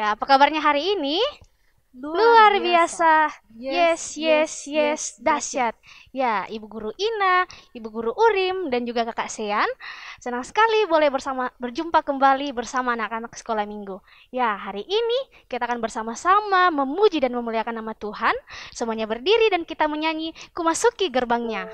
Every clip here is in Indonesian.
Ya, apa kabarnya hari ini? Luar biasa. Yes, dahsyat. Ya, Ibu Guru Ina, Ibu Guru Urim, dan juga Kakak Sean. Senang sekali boleh berjumpa kembali bersama anak-anak sekolah minggu. Ya, hari ini kita akan bersama-sama memuji dan memuliakan nama Tuhan. Semuanya berdiri dan kita menyanyi "Ku Masuki Gerbangnya".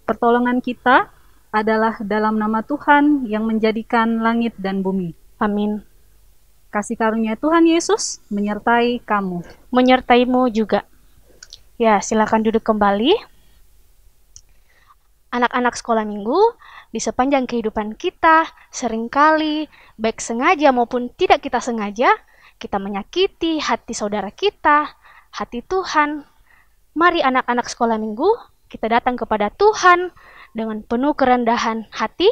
Pertolongan kita adalah dalam nama Tuhan yang menjadikan langit dan bumi. Amin. Kasih karunia Tuhan Yesus menyertai kamu. Menyertaimu juga. Ya, silakan duduk kembali. Anak-anak sekolah minggu, di sepanjang kehidupan kita, seringkali, baik sengaja maupun tidak kita sengaja, kita menyakiti hati saudara kita, hati Tuhan. Mari anak-anak sekolah minggu, kita datang kepada Tuhan dengan penuh kerendahan hati.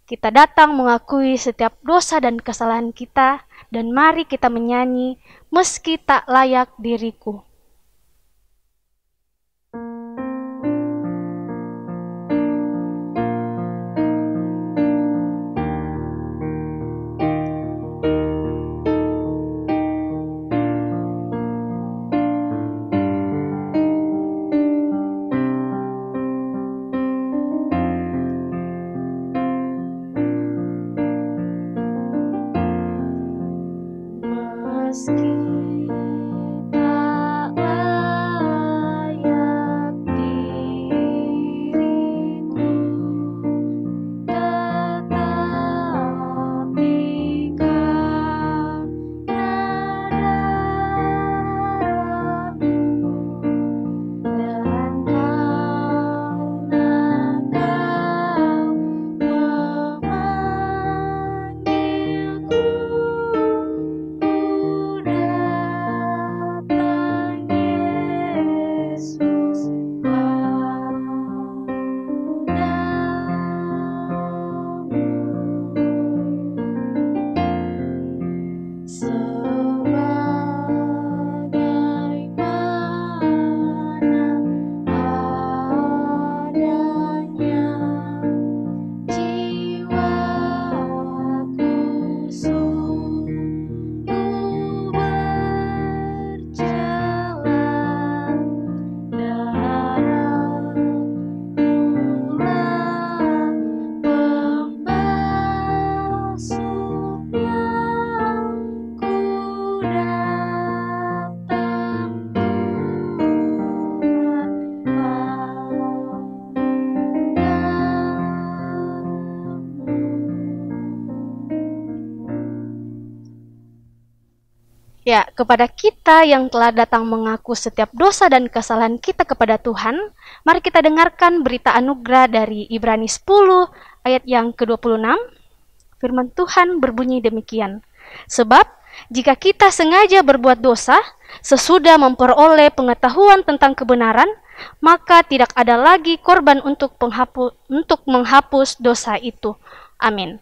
Kita datang mengakui setiap dosa dan kesalahan kita, dan mari kita menyanyi, meski tak layak diriku. Meski tak layak diriku, tetapi karena darah-Mu dan karena Kau memanggilku, Ya, kepada kita yang telah datang mengaku setiap dosa dan kesalahan kita kepada Tuhan, mari kita dengarkan berita anugerah dari Ibrani 10 ayat yang ke-26. Firman Tuhan berbunyi demikian. Sebab, jika kita sengaja berbuat dosa, sesudah memperoleh pengetahuan tentang kebenaran, maka tidak ada lagi korban untuk menghapus dosa itu. Amin.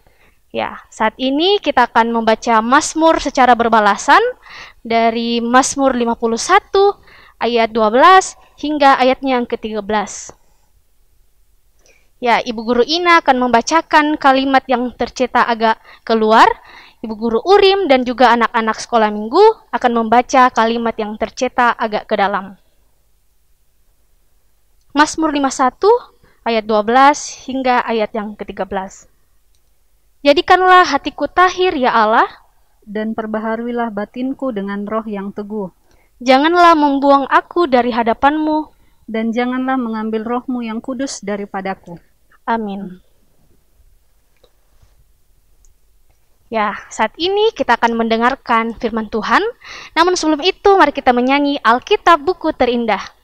Ya, saat ini kita akan membaca Mazmur secara berbalasan dari Mazmur 51 ayat 12 hingga ayatnya yang ke-13. Ya, Ibu Guru Ina akan membacakan kalimat yang tercetak agak keluar. Ibu Guru Urim dan juga anak-anak sekolah minggu akan membaca kalimat yang tercetak agak ke dalam. Mazmur 51 ayat 12 hingga ayat yang ke-13. Jadikanlah hatiku tahir ya Allah, dan perbaharuilah batinku dengan roh yang teguh. Janganlah membuang aku dari hadapan-Mu, dan janganlah mengambil roh-Mu yang kudus daripadaku. Amin. Ya, saat ini kita akan mendengarkan firman Tuhan. Namun sebelum itu, mari kita menyanyi Alkitab Buku Terindah.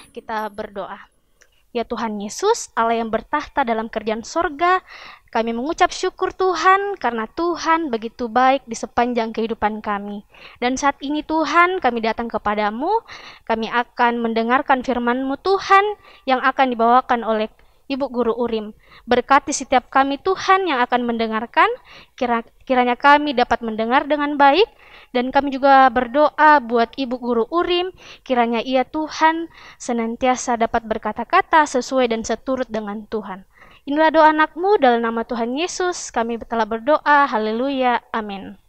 Kita berdoa. Ya Tuhan Yesus, Allah yang bertahta dalam kerajaan sorga, kami mengucap syukur Tuhan karena Tuhan begitu baik di sepanjang kehidupan kami. Dan saat ini Tuhan, kami datang kepadamu, kami akan mendengarkan firman-Mu Tuhan yang akan dibawakan oleh Ibu Guru Urim. Berkati setiap kami Tuhan yang akan mendengarkan, kiranya kami dapat mendengar dengan baik. Dan kami juga berdoa buat Ibu Guru Urim, kiranya ia Tuhan senantiasa dapat berkata-kata sesuai dan seturut dengan Tuhan. Inilah doa anak-Mu dalam nama Tuhan Yesus, kami telah berdoa, haleluya, amin.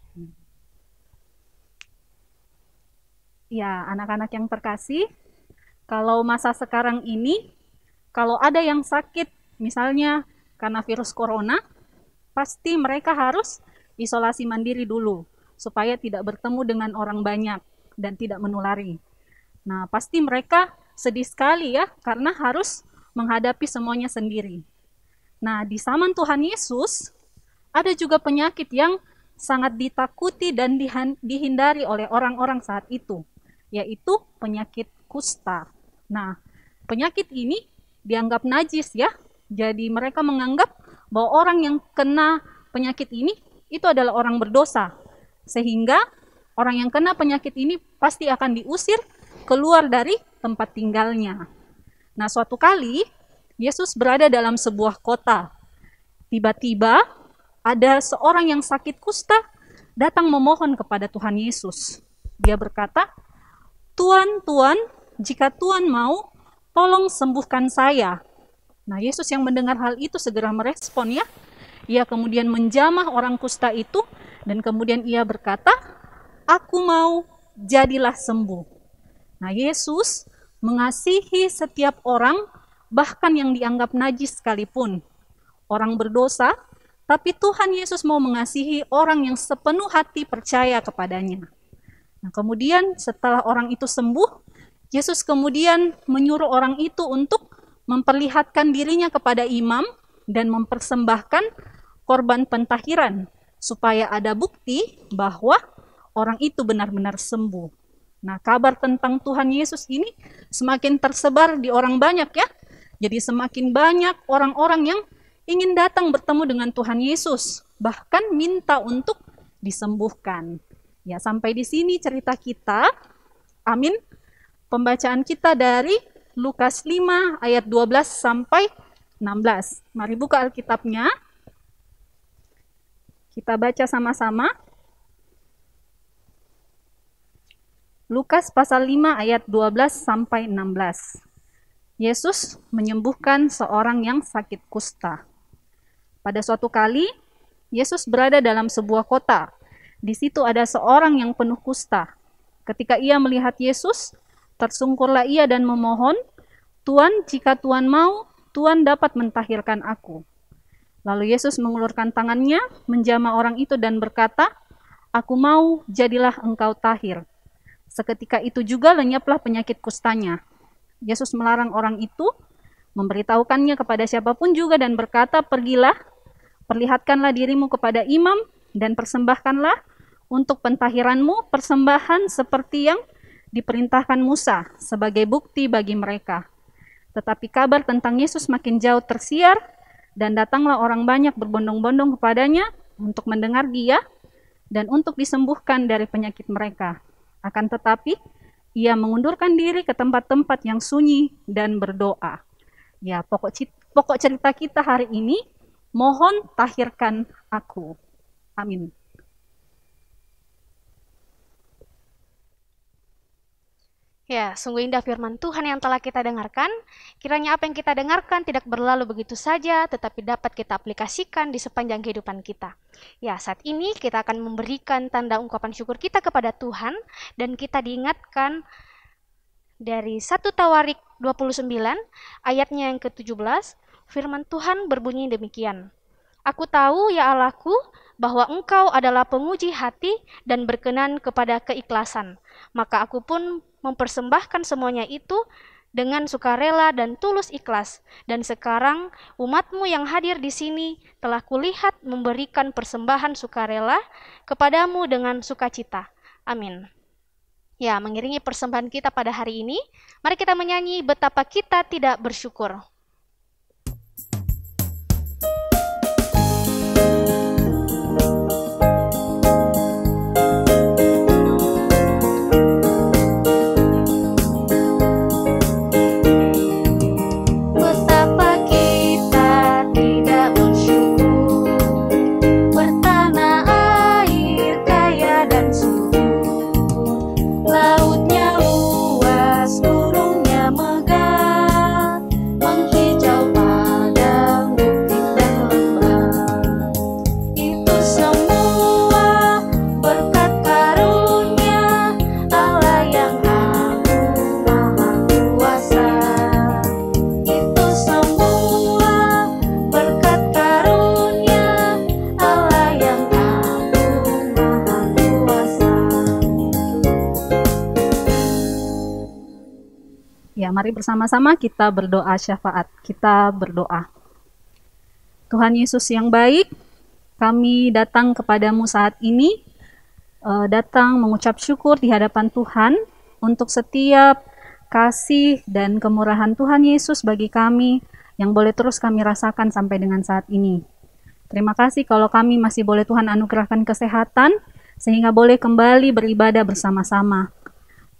Ya, anak-anak yang terkasih, kalau masa sekarang ini, kalau ada yang sakit, misalnya karena virus corona, pasti mereka harus isolasi mandiri dulu, supaya tidak bertemu dengan orang banyak dan tidak menulari. Nah, pasti mereka sedih sekali ya, karena harus menghadapi semuanya sendiri. Nah, di zaman Tuhan Yesus, ada juga penyakit yang sangat ditakuti dan dihindari oleh orang-orang saat itu, yaitu penyakit kusta. Nah, penyakit ini dianggap najis ya, jadi mereka menganggap bahwa orang yang kena penyakit ini, itu adalah orang berdosa. Sehingga orang yang kena penyakit ini pasti akan diusir keluar dari tempat tinggalnya. Nah, suatu kali Yesus berada dalam sebuah kota. Tiba-tiba ada seorang yang sakit kusta datang memohon kepada Tuhan Yesus. Dia berkata, "Tuan, Tuan, jika Tuan mau, tolong sembuhkan saya." Nah, Yesus yang mendengar hal itu segera merespon ya. Ia kemudian menjamah orang kusta itu dan kemudian ia berkata, "Aku mau, jadilah sembuh." Nah, Yesus mengasihi setiap orang, bahkan yang dianggap najis sekalipun. Orang berdosa, tapi Tuhan Yesus mau mengasihi orang yang sepenuh hati percaya kepadanya. Nah, kemudian setelah orang itu sembuh, Yesus kemudian menyuruh orang itu untuk memperlihatkan dirinya kepada imam dan mempersembahkan korban pentahiran, supaya ada bukti bahwa orang itu benar-benar sembuh. Nah, kabar tentang Tuhan Yesus ini semakin tersebar di orang banyak ya. Jadi semakin banyak orang-orang yang ingin datang bertemu dengan Tuhan Yesus, bahkan minta untuk disembuhkan. Ya, sampai di sini cerita kita. Amin. Pembacaan kita dari Lukas 5 ayat 12 sampai 16. Mari buka Alkitabnya. Kita baca sama-sama. Lukas pasal 5 ayat 12 sampai 16. Yesus menyembuhkan seorang yang sakit kusta. Pada suatu kali, Yesus berada dalam sebuah kota. Di situ ada seorang yang penuh kusta. Ketika ia melihat Yesus, tersungkurlah ia dan memohon, "Tuan, jika Tuan mau, Tuan dapat mentahirkan aku." Lalu Yesus mengulurkan tangannya, menjamah orang itu dan berkata, "Aku mau, jadilah engkau tahir." Seketika itu juga lenyaplah penyakit kustanya. Yesus melarang orang itu, memberitahukannya kepada siapapun juga dan berkata, "Pergilah, perlihatkanlah dirimu kepada imam dan persembahkanlah untuk pentahiranmu persembahan seperti yang diperintahkan Musa sebagai bukti bagi mereka. Tetapi kabar tentang Yesus makin jauh tersiar, dan datanglah orang banyak berbondong-bondong kepadanya untuk mendengar dia dan untuk disembuhkan dari penyakit mereka. Akan tetapi, ia mengundurkan diri ke tempat-tempat yang sunyi dan berdoa. Ya, pokok cerita kita hari ini, mohon tahirkan aku. Amin. Ya, sungguh indah firman Tuhan yang telah kita dengarkan. Kiranya apa yang kita dengarkan tidak berlalu begitu saja, tetapi dapat kita aplikasikan di sepanjang kehidupan kita. Ya, saat ini kita akan memberikan tanda ungkapan syukur kita kepada Tuhan, dan kita diingatkan dari 1 Tawarik 29, ayatnya yang ke-17, firman Tuhan berbunyi demikian. Aku tahu, ya Allahku, bahwa Engkau adalah penguji hati dan berkenan kepada keikhlasan. Maka aku pun mempersembahkan semuanya itu dengan sukarela dan tulus ikhlas. Dan sekarang umatmu yang hadir di sini telah kulihat memberikan persembahan sukarela kepadamu dengan sukacita. Amin. Ya, mengiringi persembahan kita pada hari ini, mari kita menyanyi betapa kita tidak bersyukur. Mari bersama-sama kita berdoa syafaat. Kita berdoa. Tuhan Yesus yang baik, kami datang kepadamu saat ini, datang mengucap syukur di hadapan Tuhan untuk setiap kasih dan kemurahan Tuhan Yesus bagi kami yang boleh terus kami rasakan sampai dengan saat ini. Terima kasih kalau kami masih boleh Tuhan anugerahkan kesehatan, sehingga boleh kembali beribadah bersama-sama.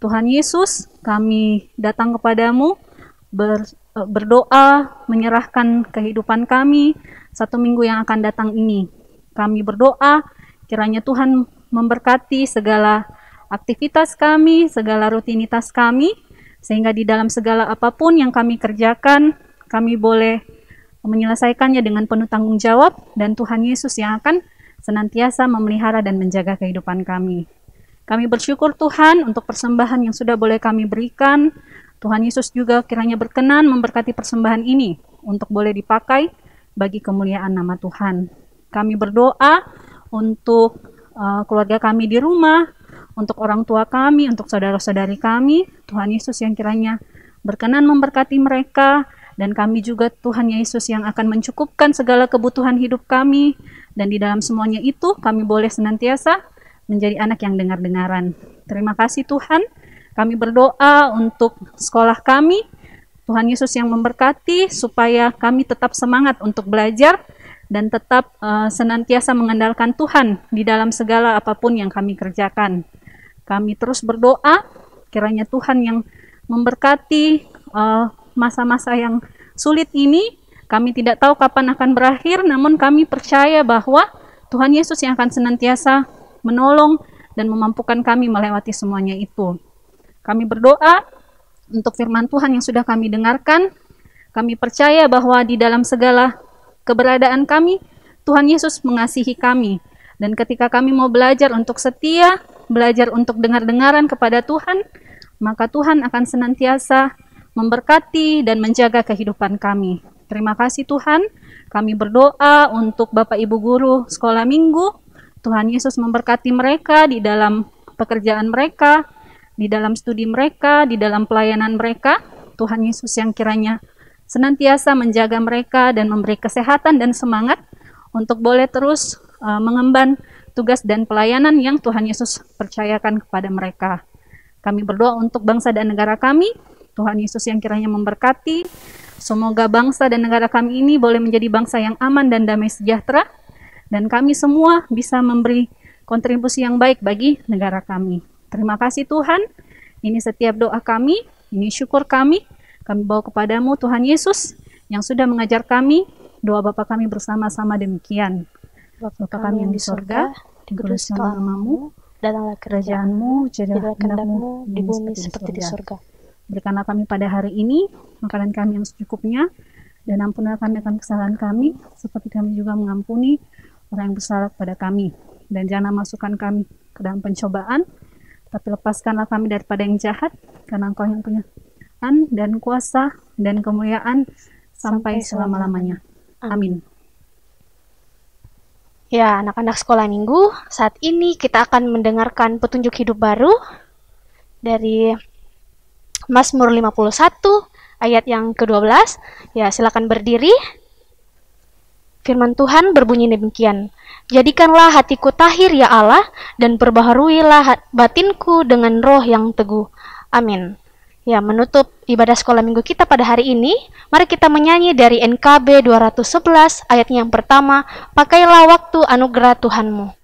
Tuhan Yesus, kami datang kepadamu, berdoa, menyerahkan kehidupan kami 1 minggu yang akan datang ini. Kami berdoa, kiranya Tuhan memberkati segala aktivitas kami, segala rutinitas kami, sehingga di dalam segala apapun yang kami kerjakan, kami boleh menyelesaikannya dengan penuh tanggung jawab, dan Tuhan Yesus yang akan senantiasa memelihara dan menjaga kehidupan kami. Kami bersyukur Tuhan untuk persembahan yang sudah boleh kami berikan. Tuhan Yesus juga kiranya berkenan memberkati persembahan ini untuk boleh dipakai bagi kemuliaan nama Tuhan. Kami berdoa untuk keluarga kami di rumah, untuk orang tua kami, untuk saudara-saudari kami. Tuhan Yesus yang kiranya berkenan memberkati mereka, dan kami juga Tuhan Yesus yang akan mencukupkan segala kebutuhan hidup kami, dan di dalam semuanya itu kami boleh senantiasa menjadi anak yang dengar-dengaran. Terima kasih Tuhan. Kami berdoa untuk sekolah kami. Tuhan Yesus yang memberkati supaya kami tetap semangat untuk belajar dan tetap senantiasa mengandalkan Tuhan di dalam segala apapun yang kami kerjakan. Kami terus berdoa kiranya Tuhan yang memberkati masa-masa yang sulit ini. Kami tidak tahu kapan akan berakhir, namun kami percaya bahwa Tuhan Yesus yang akan senantiasa menolong dan memampukan kami melewati semuanya itu. Kami berdoa untuk firman Tuhan yang sudah kami dengarkan. Kami percaya bahwa di dalam segala keberadaan kami, Tuhan Yesus mengasihi kami. Dan ketika kami mau belajar untuk setia, belajar untuk dengar-dengaran kepada Tuhan, maka Tuhan akan senantiasa memberkati dan menjaga kehidupan kami. Terima kasih Tuhan. Kami berdoa untuk Bapak Ibu Guru Sekolah Minggu. Tuhan Yesus memberkati mereka di dalam pekerjaan mereka, di dalam studi mereka, di dalam pelayanan mereka. Tuhan Yesus yang kiranya senantiasa menjaga mereka dan memberi kesehatan dan semangat untuk boleh terus mengemban tugas dan pelayanan yang Tuhan Yesus percayakan kepada mereka. Kami berdoa untuk bangsa dan negara kami, Tuhan Yesus yang kiranya memberkati. Semoga bangsa dan negara kami ini boleh menjadi bangsa yang aman dan damai sejahtera, dan kami semua bisa memberi kontribusi yang baik bagi negara kami. Terima kasih Tuhan, ini setiap doa kami, ini syukur kami bawa kepadamu Tuhan Yesus, yang sudah mengajar kami, doa Bapa kami bersama-sama demikian. Bapa kami yang di sorga, dikuduskanlah namamu, datanglah kerajaanmu, jadilah kehendakmu di bumi seperti di sorga. Berikanlah kami pada hari ini makanan kami yang secukupnya, dan ampunilah kami akan kesalahan kami, seperti kami juga mengampuni orang yang bersalah kepada kami. Dan jangan masukkan kami ke dalam pencobaan, tapi lepaskanlah kami daripada yang jahat, karena Engkau yang punya dan kuasa dan kemuliaan sampai selama-lamanya. Amin. Ya, anak-anak sekolah minggu, saat ini kita akan mendengarkan petunjuk hidup baru dari Mazmur 51 ayat yang ke-12. Ya, silakan berdiri. Firman Tuhan berbunyi demikian. Jadikanlah hatiku tahir ya Allah, dan perbaharuilah batinku dengan roh yang teguh. Amin. Ya, menutup ibadah sekolah minggu kita pada hari ini, mari kita menyanyi dari NKB 211 ayat yang pertama, pakailah waktu anugerah Tuhanmu.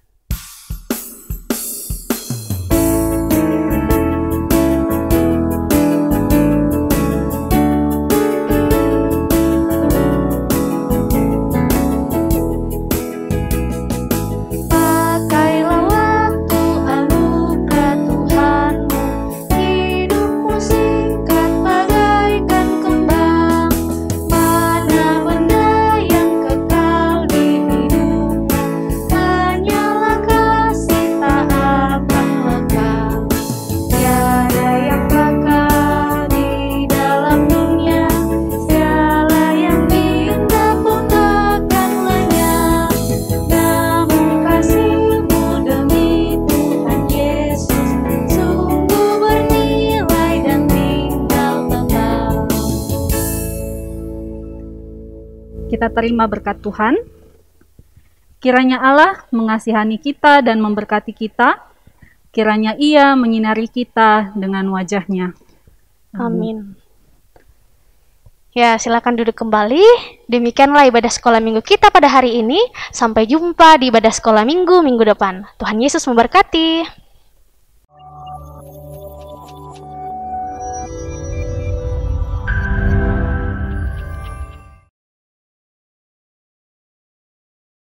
Kita terima berkat Tuhan. Kiranya Allah mengasihani kita dan memberkati kita. Kiranya Ia menyinari kita dengan wajah-Nya. Amin. Ya, silakan duduk kembali. Demikianlah ibadah sekolah minggu kita pada hari ini. Sampai jumpa di ibadah sekolah minggu depan. Tuhan Yesus memberkati.